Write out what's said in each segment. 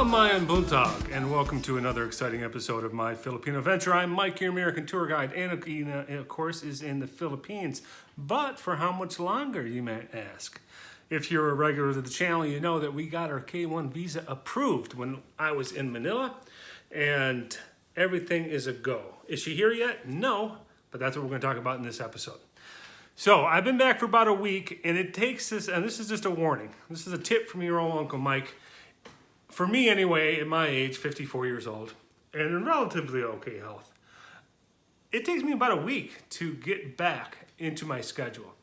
Mayan Buntag, and welcome to another exciting episode of my Filipino venture. I'm Mike, your American tour guide, and Yna, of course, is in the Philippines. But for how much longer, you might ask? If you're a regular to the channel, you know that we got our K1 visa approved when I was in Manila, and everything is a go. Is she here yet? No, but that's what we're going to talk about in this episode. So I've been back for about a week, and it takes this, and this is just a warning. This is a tip from your old Uncle Mike. For me anyway, at my age, 54 years old, and in relatively okay health, it takes me about a week to get back into my schedule.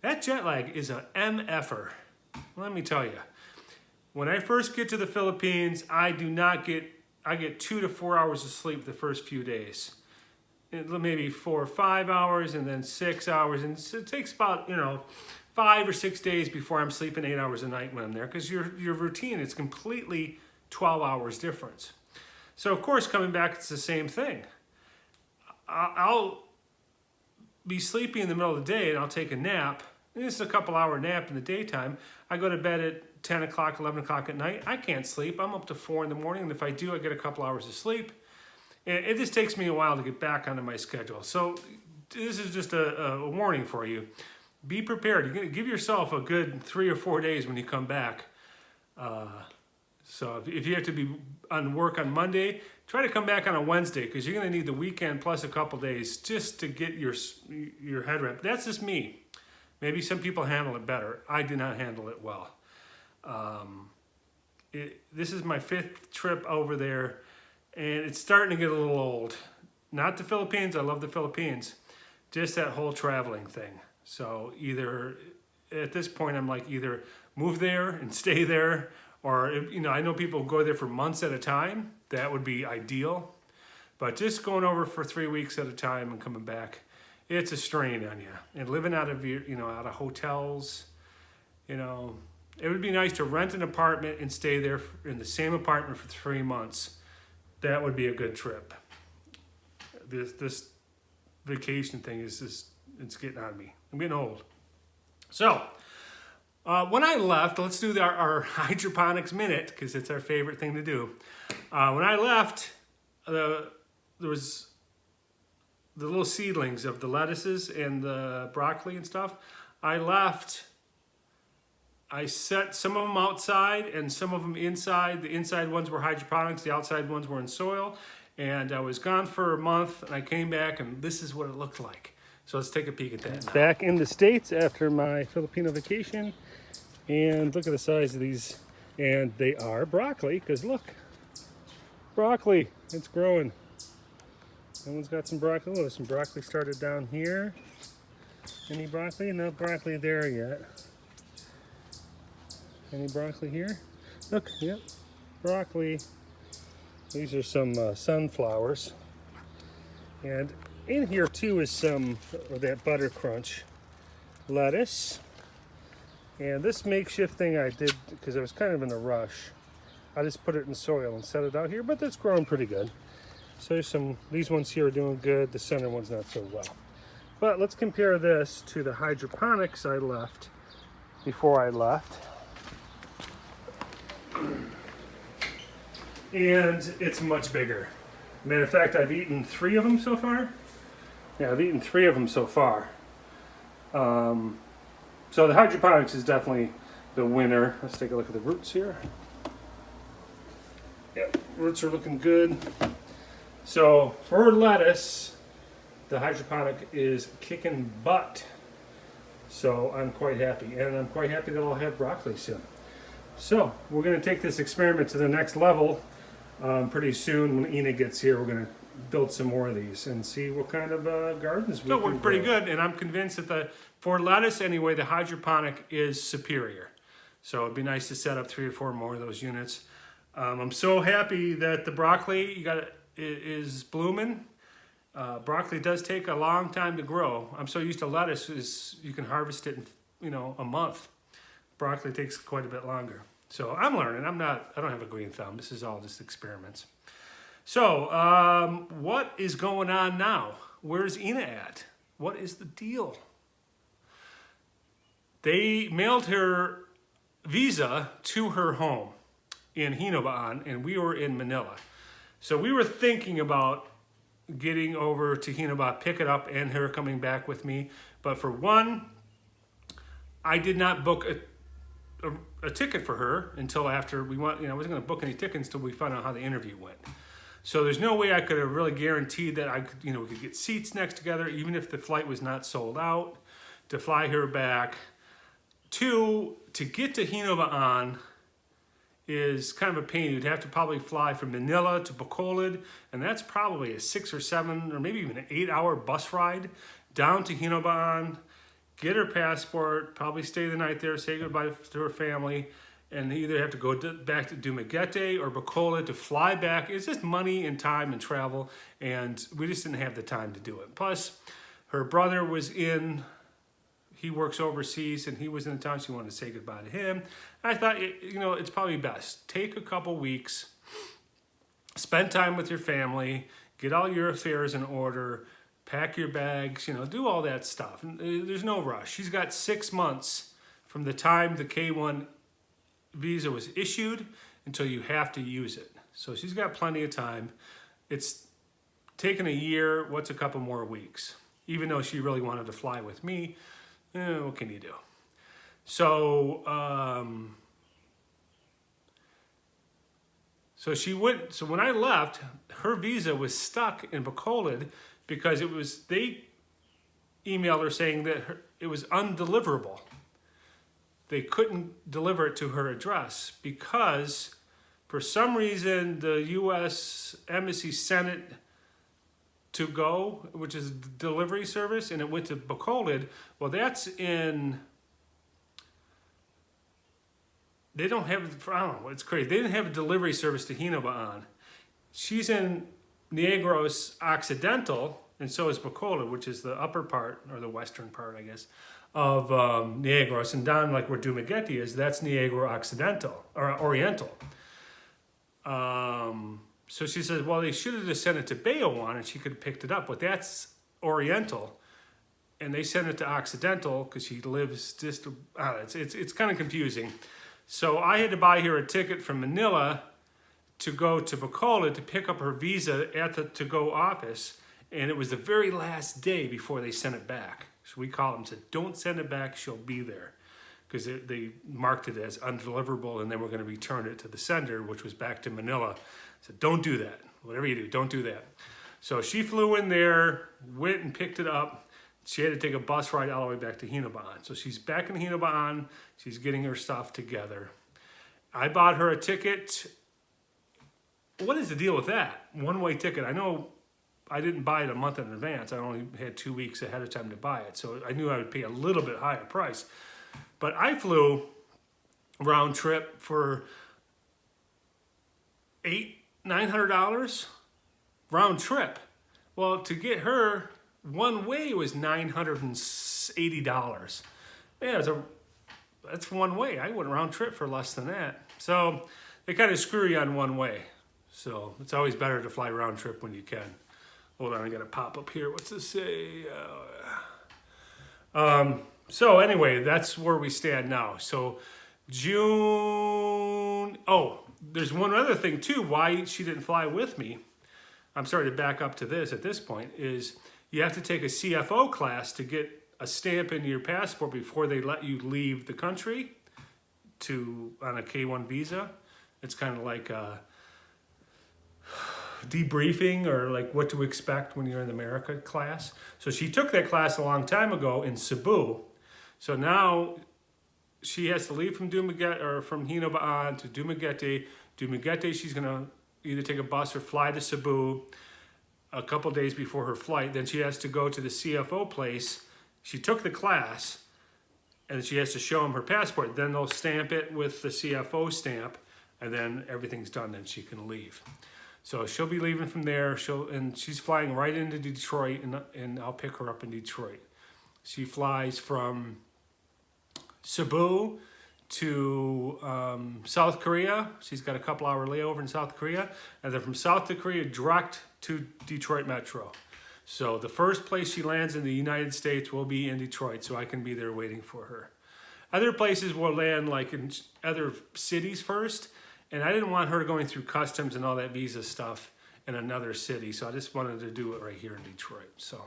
That jet lag is a MFer. Let me tell you. When I first get to the Philippines, I get 2 to 4 hours of sleep the first few days. Maybe 4 or 5 hours, and then 6 hours, and it takes about 5 or 6 days before I'm sleeping 8 hours a night when I'm there, because your routine is completely 12 hours difference. So of course, coming back, it's the same thing. I'll be sleepy in the middle of the day, and I'll take a nap. And this is a couple hour nap in the daytime. I go to bed at 10 o'clock, 11 o'clock at night. I can't sleep. I'm up to 4 in the morning, and if I do, I get a couple hours of sleep. And it just takes me a while to get back onto my schedule. So this is just a warning for you. Be prepared. You're going to give yourself a good 3 or 4 days when you come back. So if you have to be on work on Monday, try to come back on a Wednesday, because you're going to need the weekend plus a couple days just to get your head wrapped. That's just me. Maybe some people handle it better. I do not handle it well. This is my 5th trip over there, and it's starting to get a little old. Not the Philippines. I love the Philippines. Just that whole traveling thing. So either, at this point, I'm like, either move there and stay there, or, I know people go there for months at a time. That would be ideal. But just going over for 3 weeks at a time and coming back, it's a strain on you. And living out of out of hotels, it would be nice to rent an apartment and stay there in the same apartment for 3 months. That would be a good trip. This vacation thing is just, it's getting on me. I'm getting old. So, when I left, let's do our hydroponics minute, because it's our favorite thing to do. When I left, there was the little seedlings of the lettuces and the broccoli and stuff. I left. I set some of them outside and some of them inside. The inside ones were hydroponics. The outside ones were in soil. And I was gone for a month, and I came back, and this is what it looked like. So let's take a peek at that now. Back in the States after my Filipino vacation. And look at the size of these. And they are broccoli, because look. Broccoli. It's growing. That one's got some broccoli. Oh, there's some broccoli started down here. Any broccoli? No broccoli there yet. Any broccoli here? Look, yep, broccoli. These are some sunflowers. And in here too is some of that butter crunch lettuce. And this makeshift thing I did because I was kind of in a rush. I just put it in soil and set it out here, but that's growing pretty good. So these ones here are doing good. The center one's not so well. But let's compare this to the hydroponics I left before I left. And it's much bigger. Matter of fact, I've eaten 3 of them so far. Yeah, I've eaten 3 of them so far. So the hydroponics is definitely the winner. Let's take a look at the roots here. Yep, roots are looking good. So for lettuce, the hydroponic is kicking butt. So I'm quite happy. And I'm quite happy that I'll have broccoli soon. So we're going to take this experiment to the next level pretty soon. When Yna gets here, we're going to build some more of these and see what kind of gardens we can grow. So it worked pretty good, and I'm convinced that for lettuce anyway, the hydroponic is superior. So it'd be nice to set up 3 or 4 more of those units. I'm so happy that the broccoli is blooming. Broccoli does take a long time to grow. I'm so used to lettuce, you can harvest it in a month. Broccoli takes quite a bit longer. So I'm learning. I don't have a green thumb. This is all just experiments. So what is going on now? Where's Yna at? What is the deal? They mailed her visa to her home. in Hinobaan, and we were in Manila. So we were thinking about getting over to Hinobaan, pick it up, and her coming back with me. But for one, I did not book a ticket for her until after I wasn't going to book any tickets until we found out how the interview went. So there's no way I could have really guaranteed that I could, we could get seats next together, even if the flight was not sold out, to fly her back. Two, to get to Hinobaan is kind of a pain. You'd have to probably fly from Manila to Bacolod, and that's probably a 6 or 7 or maybe even an 8-hour bus ride down to Hinobaan, get her passport, probably stay the night there, say goodbye to her family, and either have to go back to Dumaguete or Bacolod to fly back. It's just money and time and travel, and we just didn't have the time to do it. Plus, her brother was he works overseas, and he was in town. She wanted to say goodbye to him. And I thought, it's probably best. Take a couple weeks, spend time with your family, get all your affairs in order, pack your bags, do all that stuff. There's no rush. She's got 6 months from the time the K1 visa was issued until you have to use it. So she's got plenty of time. It's taken a year. What's a couple more weeks? Even though she really wanted to fly with me, what can you do? So, so when I left, her visa was stuck in Bacolod because they emailed her saying that it was undeliverable. They couldn't deliver it to her address because for some reason the U.S. Embassy sent it to Go, which is a delivery service, and it went to Bacolod. Well, that's in... They don't have... I don't know, it's crazy. They didn't have a delivery service to Hinobaan. She's in Negros Occidental, and so is Bacolod, which is the upper part, or the western part, I guess, of Negros. And down like where Dumaguete is, that's Negro Occidental, or Oriental. So she says, well, they should have just sent it to Bayowan, and she could have picked it up. But that's Oriental, and they sent it to Occidental because she lives just... it's kind of confusing. So I had to buy her a ticket from Manila to go to Bacolod to pick up her visa at the to-go office, and it was the very last day before they sent it back. So we called them and said, don't send it back, she'll be there. Because they marked it as undeliverable, and then we're going to return it to the sender, which was back to Manila. I said, don't do that. Whatever you do, don't do that. So she flew in there, went and picked it up. She had to take a bus ride all the way back to Hinobaan. So she's back in Hinobaan. She's getting her stuff together. I bought her a ticket. What is the deal with that? One-way ticket. I know I didn't buy it a month in advance. I only had 2 weeks ahead of time to buy it. So I knew I would pay a little bit higher price. But I flew round trip for $900 round trip. Well, to get her one way was $980. Man, that's one way. I went round trip for less than that. So they kind of screw you on one way. So it's always better to fly round trip when you can. Hold on, I got to pop up here. What's this say? So anyway, that's where we stand now. So June... Oh, there's one other thing too. Why she didn't fly with me. I'm sorry to back up to this at this point. Is you have to take a CFO class to get a stamp in your passport before they let you leave the country on a K1 visa. It's kind of like a debriefing or like what to expect when you're in America class. So she took that class a long time ago in Cebu. So now she has to leave from Dumaguete or from Hinobaan to Dumaguete. Dumaguete, she's gonna either take a bus or fly to Cebu a couple days before her flight. Then she has to go to the CFO place. She took the class and she has to show them her passport. Then they'll stamp it with the CFO stamp, and then everything's done. Then she can leave. So she'll be leaving from there. And she's flying right into Detroit, and I'll pick her up in Detroit. She flies from Cebu to South Korea. She's got a couple hour layover in South Korea. And then from South Korea, direct to Detroit Metro. So the first place she lands in the United States will be in Detroit, so I can be there waiting for her. Other places will land like in other cities first, And I didn't want her going through customs and all that visa stuff in another city. So I just wanted to do it right here in Detroit. So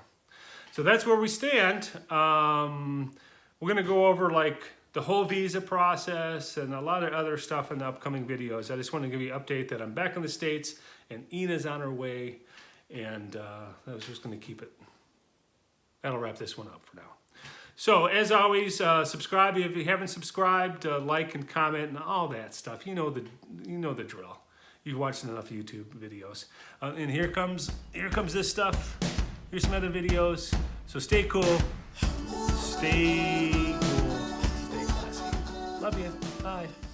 that's where we stand. We're gonna go over like the whole visa process and a lot of other stuff in the upcoming videos. I just want to give you an update that I'm back in the States and Yna's on her way. And I was just gonna keep it. That'll wrap this one up for now. So as always, subscribe if you haven't subscribed, like and comment and all that stuff. You know the drill. You've watched enough YouTube videos. And here comes this stuff. Here's some other videos. So stay cool. Stay cool. Stay classy. Love you. Bye.